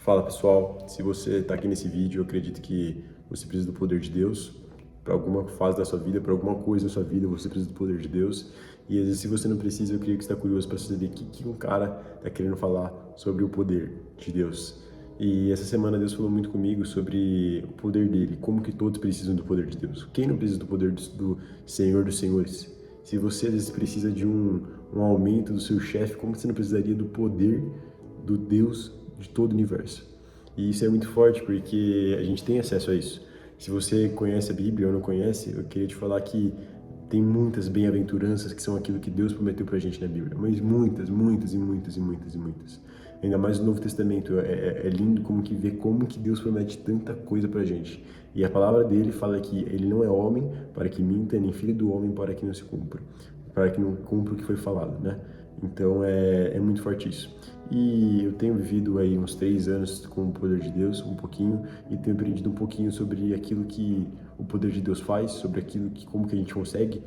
Fala pessoal, se você está aqui nesse vídeo, eu acredito que você precisa do poder de Deus para alguma fase da sua vida, para alguma coisa da sua vida, você precisa do poder de Deus. E às vezes, se você não precisa, eu creio que você está curioso para saber o que um cara está querendo falar sobre o poder de Deus. E essa semana Deus falou muito comigo sobre o poder dele, como que todos precisam do poder de Deus. Quem não precisa do poder do Senhor dos Senhores? Se você às vezes precisa de um aumento do seu chefe, como você não precisaria do poder do Deus de todo o universo? E isso é muito forte porque a gente tem acesso a isso. Se você conhece a Bíblia ou não conhece, eu queria te falar que tem muitas bem-aventuranças que são aquilo que Deus prometeu pra gente na Bíblia, mas muitas, muitas e muitas e muitas e muitas. Ainda mais no Novo Testamento, é lindo como que ver como que Deus promete tanta coisa pra gente. E a palavra dele fala que ele não é homem para que minta, nem filho do homem para que não se cumpra, para que não cumpra o que foi falado, né? Então é muito forte isso. E eu tenho vivido aí uns 3 anos com o poder de Deus, um pouquinho, e tenho aprendido um pouquinho sobre aquilo que o poder de Deus faz, sobre aquilo que como que a gente consegue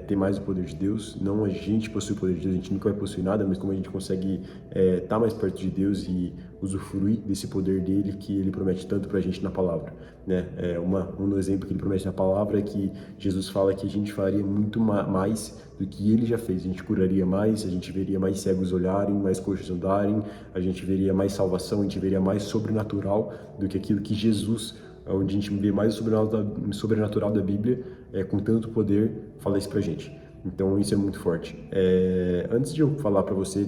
ter mais o poder de Deus. Não a gente possui o poder de Deus, a gente nunca vai possuir nada, mas como a gente consegue estar mais perto de Deus e usufruir desse poder dele que ele promete tanto pra gente na palavra, né? Um exemplo que ele promete na palavra é que Jesus fala que a gente faria muito mais do que ele já fez. A gente curaria mais, a gente veria mais cegos olharem, mais coxos andarem, a gente veria mais salvação, a gente veria mais sobrenatural do que aquilo que Jesus, onde a gente vê mais o sobrenatural da Bíblia, com tanto poder, fala isso pra gente. Então isso é muito forte. Antes de eu falar para você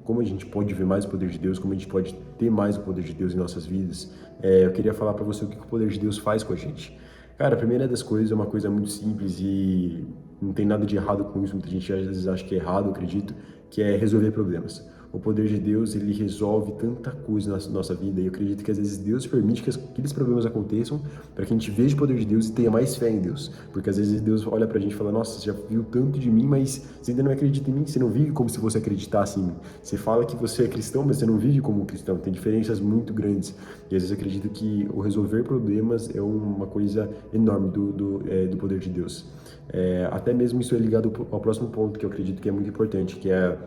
como a gente pode ver mais o poder de Deus, como a gente pode ter mais o poder de Deus em nossas vidas, eu queria falar para você o que o poder de Deus faz com a gente. Cara, a primeira das coisas é uma coisa muito simples e não tem nada de errado com isso, muita gente às vezes acha que é errado, eu acredito, que é resolver problemas. O poder de Deus, ele resolve tanta coisa na nossa vida, e eu acredito que às vezes Deus permite que aqueles problemas aconteçam para que a gente veja o poder de Deus e tenha mais fé em Deus. Porque às vezes Deus olha pra gente e fala, nossa, você já viu tanto de mim, mas você ainda não acredita em mim, você não vive como se você acreditasse em mim. Você fala que você é cristão, mas você não vive como cristão. Tem diferenças muito grandes. E às vezes eu acredito que o resolver problemas é uma coisa enorme do poder de Deus. Até mesmo isso é ligado ao próximo ponto, que eu acredito que é muito importante, que é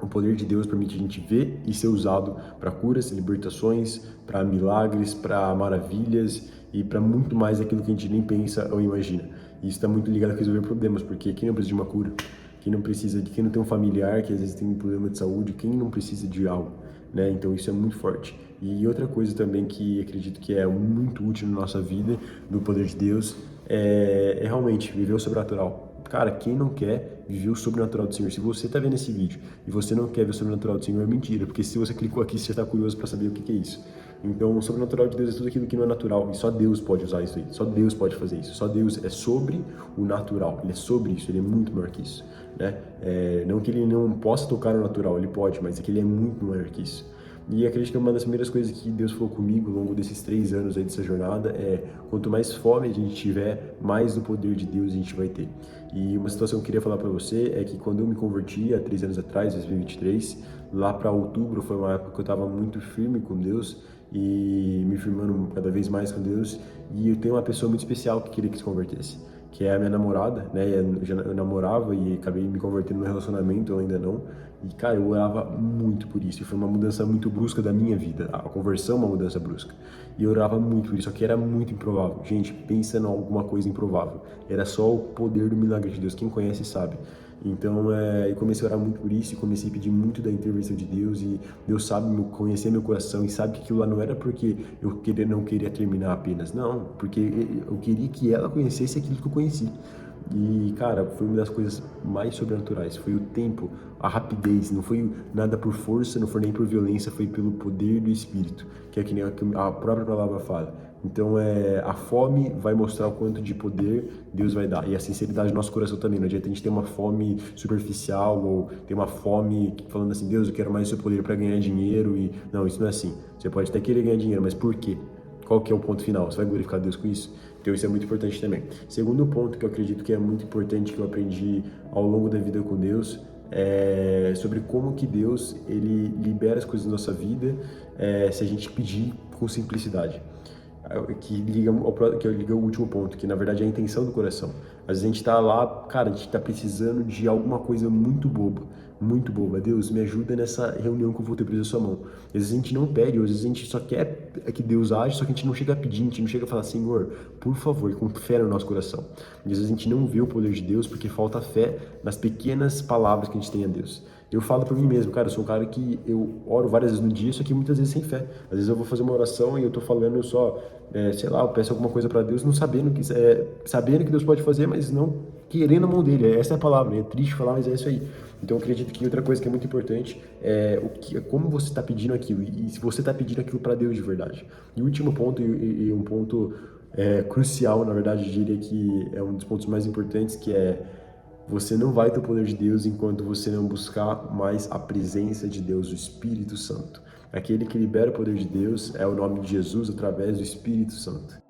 o poder de Deus permite a gente ver e ser usado para curas, libertações, para milagres, para maravilhas e para muito mais daquilo que a gente nem pensa ou imagina. E isso está muito ligado a resolver problemas, porque quem não precisa de uma cura? Quem não tem um familiar que às vezes tem um problema de saúde, quem não precisa de algo, né? Então isso é muito forte. E outra coisa também que acredito que é muito útil na nossa vida, do poder de Deus, é realmente viver o sobrenatural. Cara, quem não quer viver o sobrenatural do Senhor? Se você está vendo esse vídeo e você não quer ver o sobrenatural do Senhor, é mentira, porque se você clicou aqui, você já está curioso para saber o que é isso. Então, o sobrenatural de Deus é tudo aquilo que não é natural, e só Deus pode usar isso aí, só Deus pode fazer isso, só Deus é sobre o natural, ele é sobre isso, ele é muito maior que isso, né? Não que ele não possa tocar no natural, ele pode, mas é que ele é muito maior que isso. E acredito que uma das primeiras coisas que Deus falou comigo ao longo desses 3 anos aí dessa jornada é: quanto mais fome a gente tiver, mais do poder de Deus a gente vai ter. E uma situação que eu queria falar para você é que quando eu me converti há 3 anos atrás, 2023, lá para outubro foi uma época que eu estava muito firme com Deus e me firmando cada vez mais com Deus. E eu tenho uma pessoa muito especial que queria que se convertesse, que é a minha namorada, né? Eu namorava e acabei me convertendo no relacionamento, eu ainda não. E, cara, eu orava muito por isso. E foi uma mudança muito brusca da minha vida. A conversão é uma mudança brusca. E eu orava muito por isso, só que era muito improvável. Gente, pensa em alguma coisa improvável. Era só o poder do milagre de Deus. Quem conhece sabe. Então, eu comecei a orar muito por isso e comecei a pedir muito da intervenção de Deus. E Deus sabe conhecer meu coração e sabe que aquilo lá não era porque eu não queria terminar apenas. Não, porque eu queria que ela conhecesse aquilo que eu conheci. E, cara, foi uma das coisas mais sobrenaturais. Foi o tempo, a rapidez. Não foi nada por força, não foi nem por violência, foi pelo poder do Espírito, que é que nem a própria palavra fala. Então, a fome vai mostrar o quanto de poder Deus vai dar. E a sinceridade do nosso coração também. Não adianta a gente ter uma fome superficial ou ter uma fome falando assim: Deus, eu quero mais o seu poder para ganhar dinheiro. E não, isso não é assim. Você pode até querer ganhar dinheiro, mas por quê? Qual que é o ponto final? Você vai glorificar Deus com isso? Então isso é muito importante também. Segundo ponto que eu acredito que é muito importante, que eu aprendi ao longo da vida com Deus, é sobre como que Deus ele libera as coisas da nossa vida se a gente pedir com simplicidade. Que liga o último ponto, que na verdade é a intenção do coração. Às vezes a gente tá lá, cara, a gente tá precisando de alguma coisa muito boba, muito boba. Deus, me ajuda nessa reunião que eu vou ter preso a sua mão. Às vezes a gente não pede, às vezes a gente só quer que Deus age, só que a gente não chega a pedir, a gente não chega a falar, Senhor, por favor, com fé no nosso coração. E às vezes a gente não vê o poder de Deus porque falta fé nas pequenas palavras que a gente tem a Deus. Eu falo pra mim mesmo, cara, eu sou um cara que eu oro várias vezes no dia, só que muitas vezes sem fé. Às vezes eu vou fazer uma oração e eu tô falando só, sei lá, eu peço alguma coisa pra Deus, não sabendo que Deus pode fazer, mas não querendo a mão dele. Essa é a palavra, é triste falar, mas é isso aí. Então eu acredito que outra coisa que é muito importante é como você está pedindo aquilo e se você está pedindo aquilo para Deus de verdade. E o último ponto, e um ponto crucial, na verdade, eu diria que é um dos pontos mais importantes, que é você não vai ter o poder de Deus enquanto você não buscar mais a presença de Deus, o Espírito Santo. Aquele que libera o poder de Deus é o nome de Jesus através do Espírito Santo.